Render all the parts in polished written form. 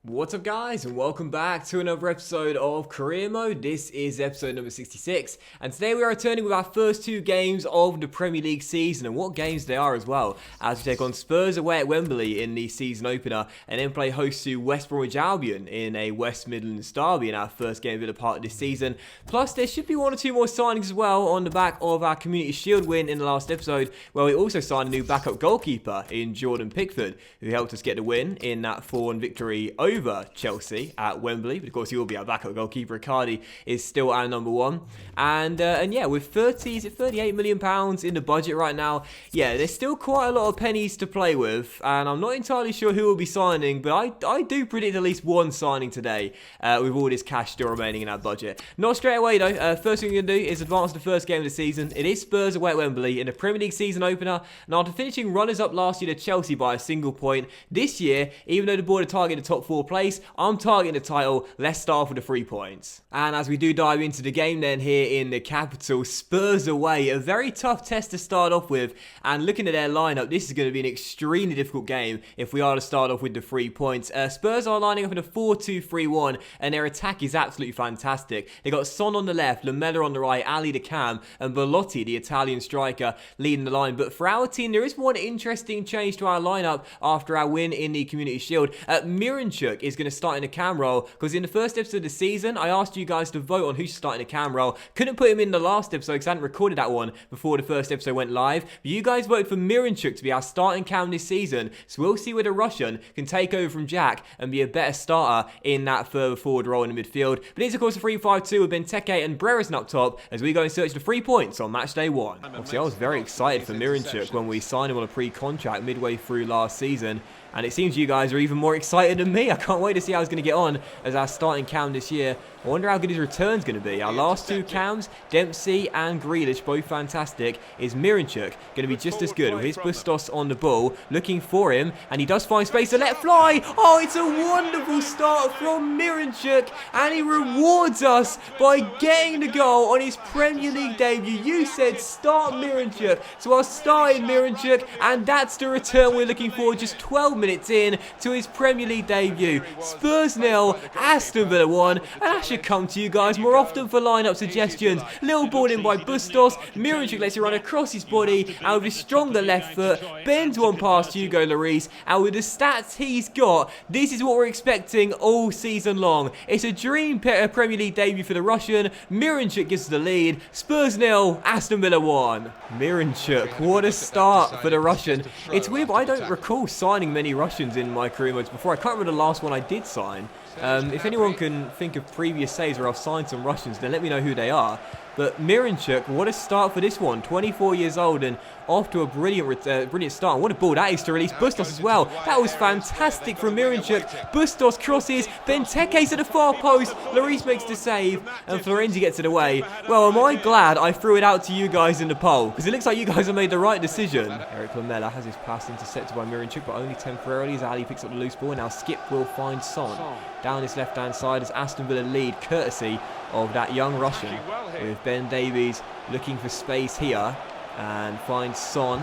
What's up guys, and welcome back to another episode of Career Mode. This is episode number 66, and today we are returning with our first two games of the Premier League season, and what games they are as well, as we take on Spurs away at Wembley in the season opener, and then play host to West Bromwich Albion in a West Midlands derby in our first game of the part of this season. Plus there should be one or two more signings as well on the back of our Community Shield win in the last episode, where we also signed a new backup goalkeeper in Jordan Pickford, who helped us get the win in that 4-1 victory over Chelsea at Wembley. But of course he will be our backup goalkeeper. Icardi is still our number one, and yeah, with 38 million pounds in the budget right now, yeah, there's still quite a lot of pennies to play with, and I'm not entirely sure who will be signing, but I do predict at least one signing today with all this cash still remaining in our budget. Not straight away though. First thing we're going to do is advance the first game of the season. It is Spurs away at Wembley in the Premier League season opener, and after finishing runners up last year to Chelsea by a single point, this year, even though the board are targeting the top 4 place, I'm targeting the title. Let's start off with the 3 points. And as we do dive into the game then here in the capital, Spurs away, a very tough test to start off with, and looking at their lineup, this is going to be an extremely difficult game if we are to start off with the 3 points. Spurs are lining up in a 4-2-3-1, and their attack is absolutely fantastic. They got Son on the left, Lamela on the right, Ali the cam, and Belotti, the Italian striker, leading the line. But for our team, there is one interesting change to our lineup after our win in the Community Shield. Miranchuk is going to start in the cam role, because in the first episode of the season, I asked you guys to vote on who should start in the cam role. Couldn't put him in the last episode because I hadn't recorded that one before the first episode went live. But you guys voted for Miranchuk to be our starting cam this season, so we'll see whether Russian can take over from Jack and be a better starter in that further forward role in the midfield. But it's of course a 3-5-2 with Benteke and Brereton up top as we go and search the 3 points on match day 1. Obviously, I was very excited for Miranchuk when we signed him on a pre-contract midway through last season, and it seems you guys are even more excited than me. I can't wait to see how he's going to get on as our starting cam this year. I wonder how good his return's going to be. Our last 2 cams, Dempsey and Grealish, both fantastic. Is Miranchuk going to be just as good with his Bustos on the ball, looking for him, and he does find space to let fly. Oh, it's a wonderful start from Miranchuk, and he rewards us by getting the goal on his Premier League debut. You said start Miranchuk, so I started Miranchuk, and that's the return we're looking for just 12 minutes in to his Premier League debut. Spurs 0, Aston Villa 1, and I should come to you guys more often for lineup suggestions. Little ball in by Bustos, Miranchuk lets it run across his body, and with his stronger left foot, bends one past Hugo Lloris, and with the stats he's got, this is what we're expecting all season long. It's a dream Premier League debut for the Russian. Miranchuk gives us the lead. Spurs 0, Aston Villa 1. Miranchuk, what a start for the Russian. It's weird, but I don't recall signing many Russians in my career modes before. I can't remember the last one I did sign. If anyone can think of previous saves where I've signed some Russians, then let me know who they are. But Miranchuk, what a start for this one. 24 years old and off to a brilliant start. And what a ball that is to release Bustos as well. That was fantastic from Miranchuk. Bustos crosses, Benteke's at the far post. Lloris makes the save, and Florenzi gets it away. Well, am I glad I threw it out to you guys in the poll, because it looks like you guys have made the right decision. Eric Lamela has his pass intercepted by Miranchuk, but only temporarily as Ali picks up the loose ball. Now Skip will find Son down his left-hand side as Aston Villa lead, courtesy of that young Russian, with Ben Davies looking for space here and finds Son,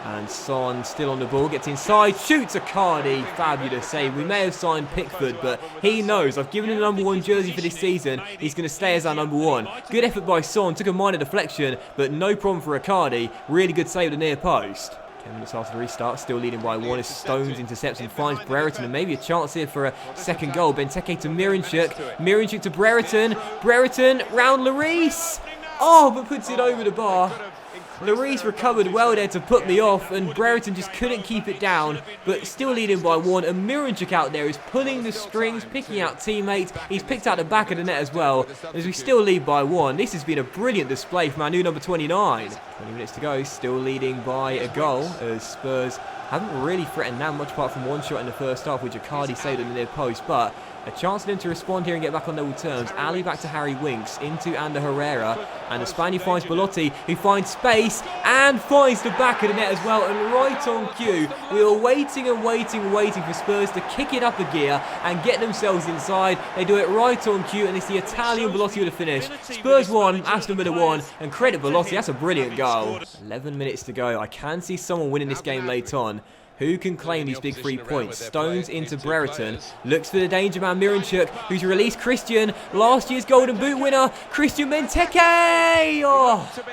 and Son still on the ball, gets inside, shoots Icardi, fabulous save. We may have signed Pickford, but he knows I've given him the number 1 jersey for this season. He's going to stay as our number 1. Good effort by Son, took a minor deflection, but no problem for Icardi. Really good save at the near post. 10 minutes after the restart, still leading by 1 as Stones intercepts and finds Brereton, and maybe a chance here for a second goal. Benteke to Miranchuk, Miranchuk to Brereton, Brereton round Lloris. Oh, but puts it over the bar. Lloris recovered well there to put me off, and Brereton just couldn't keep it down, but still leading by 1, and Miranchuk out there is pulling the strings, picking out teammates. He's picked out the back of the net as well, as we still lead by 1. This has been a brilliant display from our new number 29. 20 minutes to go, still leading by a goal, as Spurs haven't really threatened that much apart from one shot in the first half, which Icardi saved in the near post, but a chance for them to respond here and get back on level terms. Ali back to Harry Winks, into Ander Herrera, and the Spaniard finds Belotti, who finds space and finds the back of the net as well, and right on cue. We were waiting and waiting for Spurs to kick it up a gear and get themselves inside. They do it right on cue, and it's the Italian Belotti with the finish. Spurs 1, Aston Villa 1, and credit Belotti, that's a brilliant goal. 11 minutes to go. I can see someone winning this game late on. Who can claim these big 3 points? Stones into Brereton. Looks for the danger man, Miranchuk, who's released Christian. Last year's Golden Boot winner, Christian Benteke! Oh,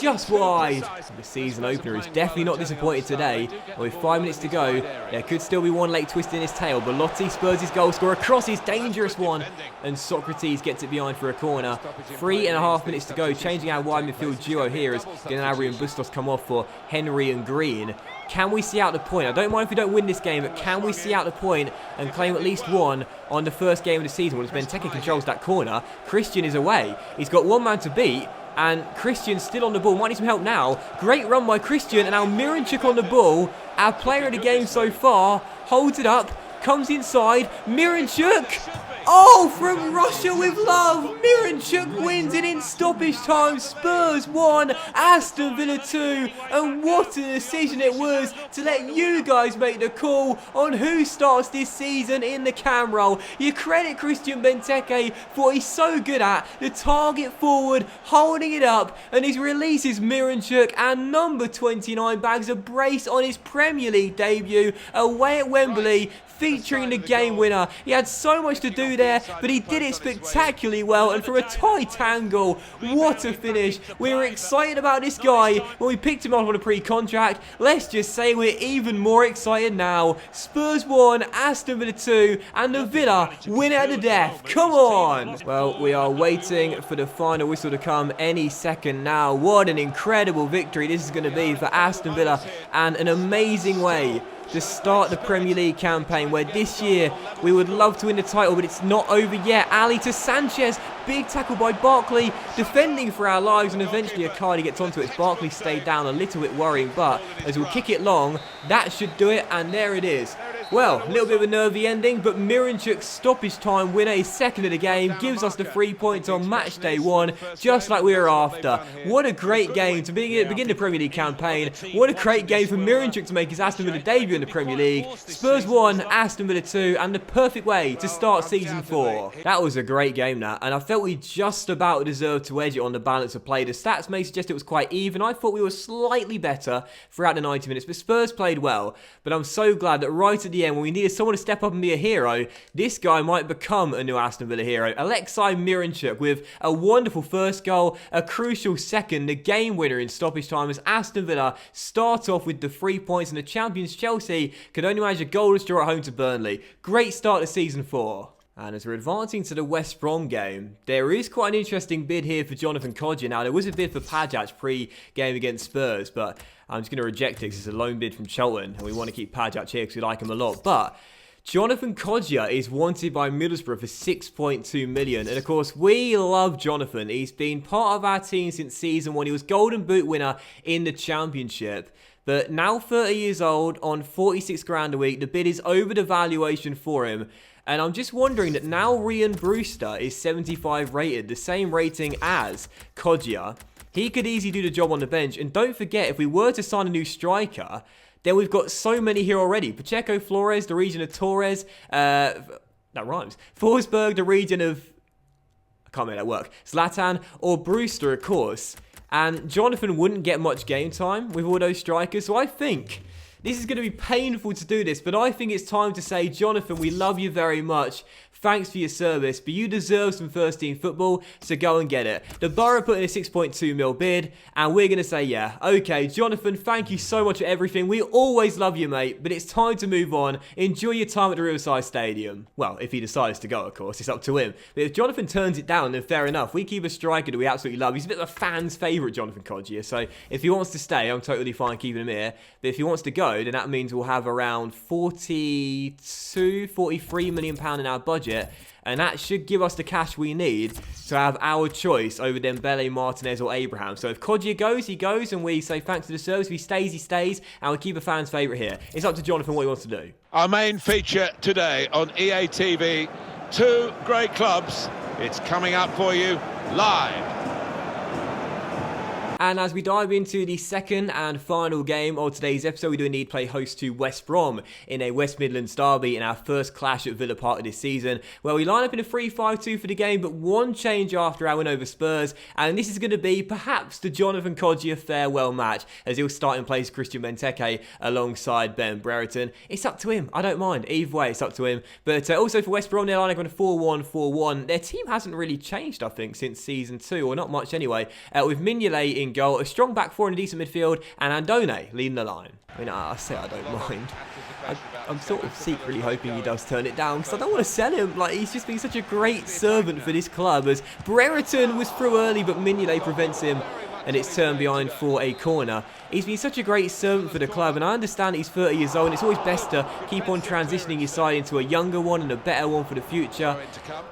just wide. The season opener is definitely not disappointed today. And with 5 minutes to go, there could still be one late twist in his tail. Belotti spurs his goal scorer, crosses, dangerous one. And Socrates gets it behind for a corner. 3.5 minutes to go, changing our wide midfield duo here as Gnabry and Bustos come off for Henry and Green. Can we see out the point? I don't mind if we don't win this game, but can we see out the point and claim at least one on the first game of the season? Well, as Benteke controls that corner, Christian is away. He's got one man to beat. And Christian's still on the ball. Might need some help now. Great run by Christian. And now Miranchuk on the ball. Our player of the game so far. Holds it up. Comes inside. Miranchuk. Oh, from Russia with love. Miranchuk wins it in stoppage time. Spurs 1, Aston Villa 2. And what a decision it was to let you guys make the call on who starts this season in the cam role. You credit Christian Benteke for what he's so good at. The target forward, holding it up. And his release is Miranchuk. And number 29 bags a brace on his Premier League debut away at Wembley, featuring the game winner. He had so much to do there, but he did it spectacularly well, and from a tight angle, what a finish. We were excited about this guy when we picked him up on a pre-contract. Let's just say we're even more excited now. Spurs 1, Aston Villa 2, and the Villa win it at the death. Come on! Well, we are waiting for the final whistle to come any second now. What an incredible victory this is going to be for Aston Villa, and an amazing way to start the Premier League campaign, where this year we would love to win the title, but it's not over yet. Ali to Sanchez, big tackle by Barkley, defending for our lives, and eventually Akadi gets onto it. Barkley stayed down, a little bit worrying, but as we'll kick it long, that should do it, and there it is. Well, a little bit of a nervy ending, but Miranchuk's stoppage time winner is second of the game, gives us the 3 points on match day 1, just like we were after. What a great game to begin the Premier League campaign. What a great game for Miranchuk to make his Aston Villa debut in the Premier League. Spurs 1, Aston Villa 2, and the perfect way to start season 4. That was a great game, that, and I felt we just about deserved to edge it on the balance of play. The stats may suggest it was quite even. I thought we were slightly better throughout the 90 minutes, but Spurs played well. But I'm so glad that right at the end, when we needed someone to step up and be a hero, this guy might become a new Aston Villa hero. Alexei Miranchuk with a wonderful first goal, a crucial second, the game winner in stoppage time, as Aston Villa start off with the 3 points, and the champions Chelsea could only manage a goalless draw at home to Burnley. Great start to season 4. And as we're advancing to the West Brom game, there is quite an interesting bid here for Jonathan Kodjia. Now, there was a bid for Pajac pre-game against Spurs, but I'm just going to reject it because it's a loan bid from Cheltenham, and we want to keep Pajac here because we like him a lot. But Jonathan Kodjia is wanted by Middlesbrough for 6.2 million. And of course, we love Jonathan. He's been part of our team since season 1. He was Golden Boot winner in the Championship. But now 30 years old, on 46 grand a week, the bid is over the valuation for him. And I'm just wondering that now Ryan Brewster is 75 rated, the same rating as Kodjia. He could easily do the job on the bench. And don't forget, if we were to sign a new striker, then we've got so many here already. Pacheco, Flores, the region of Torres. That rhymes. Forsberg, the region of... I can't make that work. Zlatan, or Brewster, of course. And Jonathan wouldn't get much game time with all those strikers. So I think this is going to be painful to do this, but I think it's time to say, Jonathan, we love you very much. Thanks for your service, but you deserve some first team football, so go and get it. The Borough put in a 6.2 mil bid, and we're going to say, yeah, okay, Jonathan, thank you so much for everything. We always love you, mate, but it's time to move on. Enjoy your time at the Riverside Stadium. Well, if he decides to go, of course, it's up to him. But if Jonathan turns it down, then fair enough. We keep a striker that we absolutely love. He's a bit of a fan's favourite, Jonathan Kodjia, so if he wants to stay, I'm totally fine keeping him here. But if he wants to go, then that means we'll have around 43 million pound in our budget, and that should give us the cash we need to have our choice over Dembele, Martinez or Abraham. So if Kodjia goes, he goes, and we say thanks to the service. If he stays, he stays, and we keep a fan's favourite here. It's up to Jonathan what he wants to do. Our main feature today on EA TV, 2 great clubs. It's coming up for you live. And as we dive into the second and final game of today's episode, we do indeed play host to West Brom in a West Midlands derby in our first clash at Villa Park this season, where we line up in a 3-5-2 for the game, but one change after our win over Spurs, and this is going to be perhaps the Jonathan Kodjia farewell match, as he'll start in place Christian Benteke alongside Ben Brereton. It's up to him, I don't mind, either way it's up to him. But also for West Brom, they're lining up on a 4-1-4-1. Their team hasn't really changed, I think, since season 2, or not much anyway, with Mignolet in goal, a strong back four and a decent midfield, and Andone leading the line. I mean, I say I don't mind. I'm sort of secretly hoping he does turn it down, because I don't want to sell him. Like, he's just been such a great servant for this club, as Brereton was through early, but Mignolet prevents him, and it's turned behind for a corner. He's been such a great servant for the club, and I understand he's 30 years old, and it's always best to keep on transitioning your side into a younger one and a better one for the future.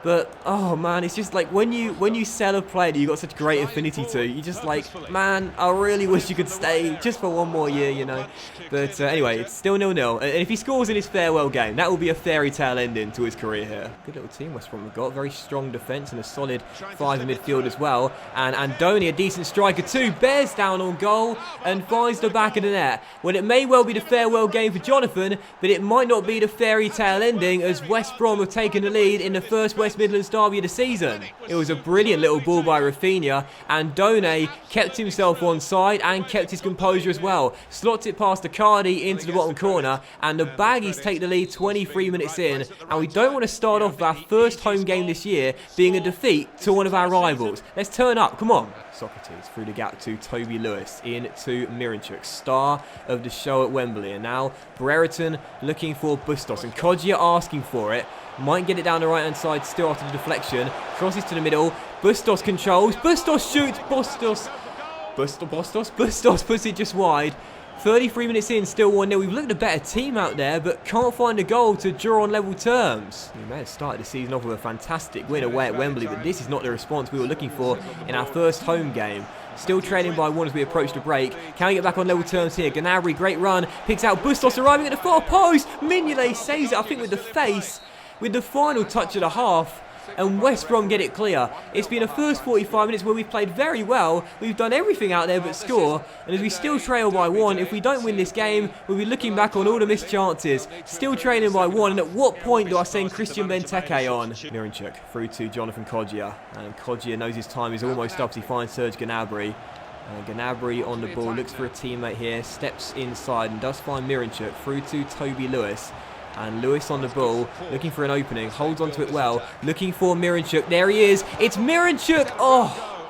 But, oh man, it's just like when you sell a player that you've got such great affinity to, you're just like, man, I really wish you could stay just for one more year, you know. But anyway, it's still 0-0, and if he scores in his farewell game, that will be a fairy tale ending to his career here. Good little team West Brom have got, very strong defence and a solid 5 in midfield as well. And Andone, a decent striker too, bears down on goal and finds the back of the net. Well, it may well be the farewell game for Jonathan, but it might not be the fairy tale ending, as West Brom have taken the lead in the first West Midlands derby of the season. It was a brilliant little ball by Rafinha, and Done kept himself on side and kept his composure as well. Slots it past Icardi into the bottom corner, and the Baggies take the lead 23 minutes in, and we don't want to start off with our first home game this year being a defeat to one of our rivals. Let's turn up, come on. Socrates through the gap to Toby Lewis, in to Miranchuk, star of the show at Wembley, and now Brereton looking for Bustos, and Kodjia asking for it, might get it down the right hand side still after the deflection, crosses to the middle, Bustos controls, Bustos shoots, Bustos puts it just wide. 33 minutes in, still 1-0. We've looked a better team out there, but can't find a goal to draw on level terms. We may have started the season off with a fantastic win away at Wembley, but this is not the response we were looking for in our first home game. Still trailing by 1 as we approach the break. Can we get back on level terms here? Gnabry, great run, picks out Bustos, arriving at the far post. Mignolet saves it, I think, with the face, with the final touch of the half. And West Brom get it clear. It's been a first 45 minutes where we've played very well. We've done everything out there but score. And as we still trail by 1, if we don't win this game, we'll be looking back on all the missed chances. Still trailing by 1, and at what point do I send Christian Benteke on? Miranchuk through to Jonathan Kodjia. And Kodjia knows his time is almost up as he finds Serge Gnabry. Gnabry on the ball, looks for a teammate here, steps inside and does find Miranchuk through to Toby Lewis. And Lewis on the ball, looking for an opening, holds onto it well, looking for Miranchuk. There he is. It's Miranchuk. Oh,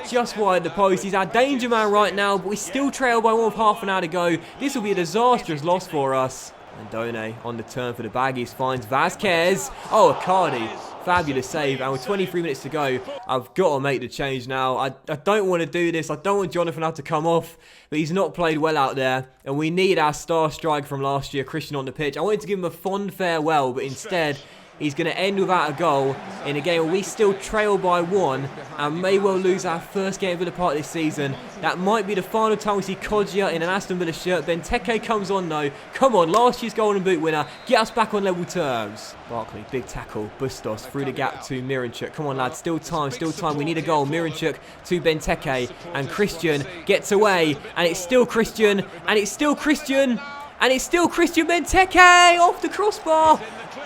just wide the post. He's our danger man right now, but we still trail by 1 with half an hour to go. This will be a disastrous loss for us. And Done on the turn for the Baggies finds Vasquez. Oh, Icardi. Fabulous save, and with 23 minutes to go, I've got to make the change now. I don't want to do this. I don't want Jonathan to come off, but he's not played well out there, and we need our star striker from last year, Christian, on the pitch. I wanted to give him a fond farewell, but instead, he's going to end without a goal in a game where we still trail by 1 and may well lose our first game at Villa Park this season. That might be the final time we see Kodjia in an Aston Villa shirt. Benteke comes on though. Come on, last year's Golden Boot winner. Get us back on level terms. Barkley, big tackle. Bustos through the gap to Miranchuk. Come on, lads. Still time, still time. We need a goal. Miranchuk to Benteke. And Christian gets away. And it's still Christian. And it's still Christian. And it's still Christian Benteke off the crossbar.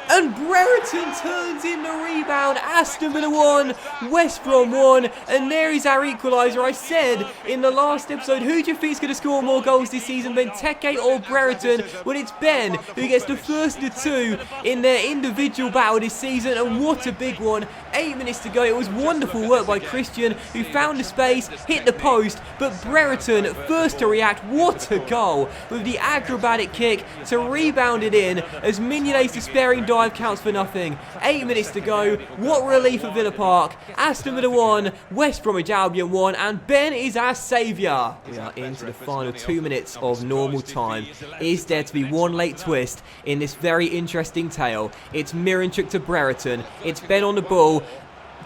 And Brereton turns in the rebound. Aston Villa 1, West Brom 1, and there is our equaliser. I said in the last episode, who do you think is going to score more goals this season, Benteke or Brereton? Well, it's Ben who gets the first of the 2 in their individual battle this season, and what a big one. 8 minutes to go. It was wonderful work by Christian, who found the space, hit the post, but Brereton first to react. What a goal, with the acrobatic kick to rebound it in, as Mignolet's despairing dive counts for nothing. 8 minutes to go. What relief at Villa Park. Aston Villa 1, West Bromwich Albion 1, and Ben is our saviour. We are into the final 2 minutes of normal time. Is there to be one late twist in this very interesting tale? It's Miranchuk to Brereton. It's Ben on the ball.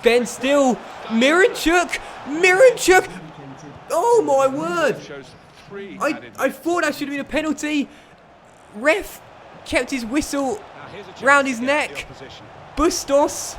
Ben still. Miranchuk! Oh my word! I thought that should have been a penalty. Ref kept his whistle round his neck. Bustos.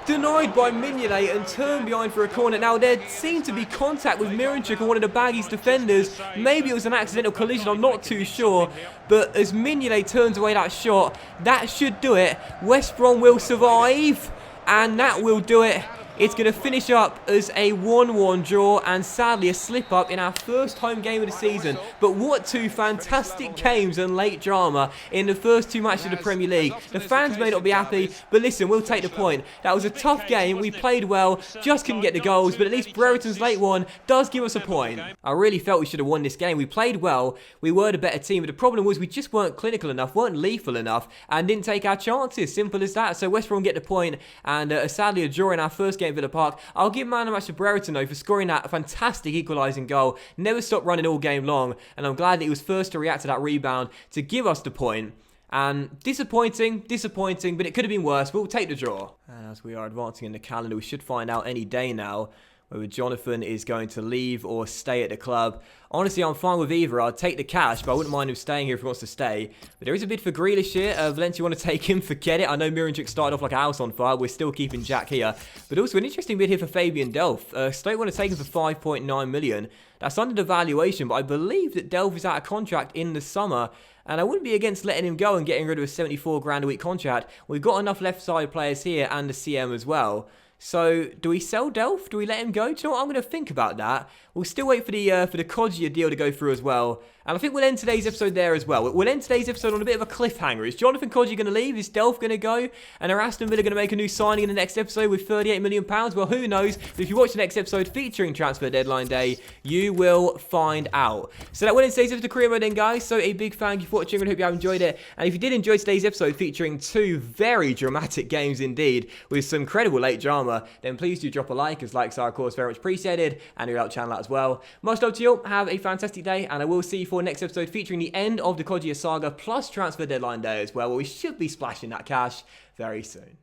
Denied by Mignolet and turned behind for a corner. Now, there seemed to be contact with Miranchuk on one of the Baggies defenders. Maybe it was an accidental collision, I'm not too sure. But as Mignolet turns away that shot, that should do it. West Brom will survive, and that will do it. It's going to finish up as a 1-1 draw, and sadly a slip-up in our first home game of the season. But what two fantastic games and late drama in the first two matches of the Premier League. The fans may not be happy, but listen, we'll take the point. That was a tough game, we played well, just couldn't get the goals, but at least Brereton's late one does give us a point. I really felt we should have won this game. We played well, we were the better team, but the problem was we just weren't clinical enough, weren't lethal enough, and didn't take our chances. Simple as that. So West Brom get the point, and sadly a draw in our first game at Villa Park. I'll give man of the match to Brereton though for scoring that fantastic equalising goal. Never stopped running all game long, and I'm glad that he was first to react to that rebound to give us the point. And disappointing, but it could have been worse, but we'll take the draw. And as we are advancing in the calendar, we should find out any day now whether Jonathan is going to leave or stay at the club. Honestly, I'm fine with either. I'd take the cash, but I wouldn't mind him staying here if he wants to stay. But there is a bid for Grealish here. Valencia want to take him, forget it. I know Miranchuk started off like a house on fire. We're still keeping Jack here. But also an interesting bid here for Fabian Delph. Stoke want to take him for 5.9 million. That's under the valuation, but I believe that Delph is out of contract in the summer. And I wouldn't be against letting him go and getting rid of a 74 grand a week contract. We've got enough left side players here and the CM as well. So, do we sell Delph? Do we let him go? Do you know what? I'm going to think about that. We'll still wait for the Kodjia deal to go through as well. And I think we'll end today's episode there as well. We'll end today's episode on a bit of a cliffhanger. Is Jonathan Kodjia going to leave? Is Delph going to go? And are Aston Villa going to make a new signing in the next episode with £38 million? Well, who knows? But if you watch the next episode featuring Transfer Deadline Day, you will find out. So that will end today's episode of Career Mode then, guys. So a big thank you for watching and hope you have enjoyed it. And if you did enjoy today's episode featuring two very dramatic games indeed, with some incredible late drama, then please do drop a like, as likes are of course very much appreciated, and you'll help the channel out as well. Much love to you all, have a fantastic day, and I will see you for next episode featuring the end of the Kodjia saga plus Transfer Deadline Day as well, where we should be splashing that cash very soon.